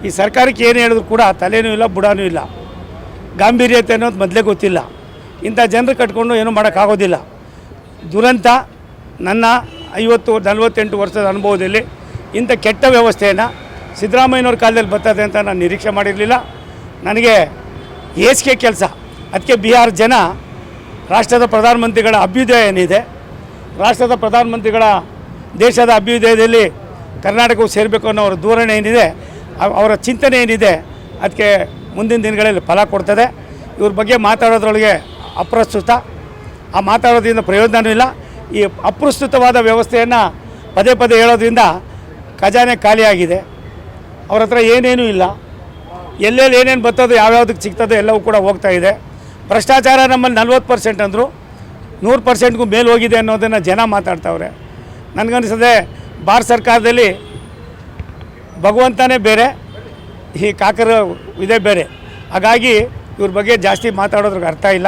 ಈ ಸರ್ಕಾರಕ್ಕೆ ಏನು ಹೇಳಿದ್ರು ಕೂಡ ತಲೆನೂ ಇಲ್ಲ ಬುಡನೂ ಇಲ್ಲ, ಗಾಂಭೀರ್ಯತೆ ಅನ್ನೋದು ಮೊದಲೇ ಗೊತ್ತಿಲ್ಲ. ಇಂಥ ಜನರು ಕಟ್ಕೊಂಡು ಏನೂ ಮಾಡೋಕ್ಕಾಗೋದಿಲ್ಲ. ದುರಂತ. ನನ್ನ 48 ವರ್ಷದ ಅನುಭವದಲ್ಲಿ ಇಂಥ ಕೆಟ್ಟ ವ್ಯವಸ್ಥೆಯನ್ನು ಸಿದ್ದರಾಮಯ್ಯನವ್ರ ಕಾಲದಲ್ಲಿ ಬರ್ತದೆ ಅಂತ ನಾನು ನಿರೀಕ್ಷೆ ಮಾಡಿರಲಿಲ್ಲ. ನನಗೆ ಹೇಸಿಗೆ ಕೆಲಸ. ಅದಕ್ಕೆ ಬಿಹಾರ ಜನ ರಾಷ್ಟ್ರದ ಪ್ರಧಾನಮಂತ್ರಿಗಳ ಅಭ್ಯುದಯ ಏನಿದೆ, ರಾಷ್ಟ್ರದ ಪ್ರಧಾನಮಂತ್ರಿಗಳ ದೇಶದ ಅಭ್ಯುದಯದಲ್ಲಿ ಕರ್ನಾಟಕವು ಸೇರಬೇಕು ಅನ್ನೋ ಅವರ ಧೋರಣೆ ಏನಿದೆ, ಅವರ ಚಿಂತನೆ ಏನಿದೆ, ಅದಕ್ಕೆ ಮುಂದಿನ ದಿನಗಳಲ್ಲಿ ಫಲ ಕೊಡ್ತದೆ. ಇವ್ರ ಬಗ್ಗೆ ಮಾತಾಡೋದ್ರೊಳಗೆ ಅಪ್ರಸ್ತುತ. ಆ ಮಾತಾಡೋದ್ರಿಂದ ಪ್ರಯೋಜನವೂ ಇಲ್ಲ. ಈ ಅಪ್ರಸ್ತುತವಾದ ವ್ಯವಸ್ಥೆಯನ್ನು ಪದೇ ಪದೇ ಹೇಳೋದ್ರಿಂದ ಖಜಾನೆ ಖಾಲಿಯಾಗಿದೆ. ಅವ್ರ ಹತ್ರ ಏನೇನೂ ಇಲ್ಲ. ಎಲ್ಲೆಲ್ಲಿ ಏನೇನು ಬರ್ತದೋ ಯಾವ್ಯಾವುದಕ್ಕೆ ಸಿಗ್ತದೋ ಎಲ್ಲವೂ ಕೂಡ ಹೋಗ್ತಾ ಇದೆ. ಭ್ರಷ್ಟಾಚಾರ ನಮ್ಮಲ್ಲಿ 40% ಅಂದರು, 100%ಗೂ ಮೇಲೆ ಹೋಗಿದೆ ಅನ್ನೋದನ್ನು ಜನ ಮಾತಾಡ್ತಾವ್ರೆ. ನನಗನ್ನಿಸದೆ ಭಾರತ ಸರ್ಕಾರದಲ್ಲಿ ಭಗವಂತನೇ ಬೇರೆ, ಈ ಕಾಕರ ಇದೇ ಬೇರೆ. ಹಾಗಾಗಿ ಇವ್ರ ಬಗ್ಗೆ ಜಾಸ್ತಿ ಮಾತಾಡೋದ್ರಿಗೆ ಅರ್ಥ ಇಲ್ಲ.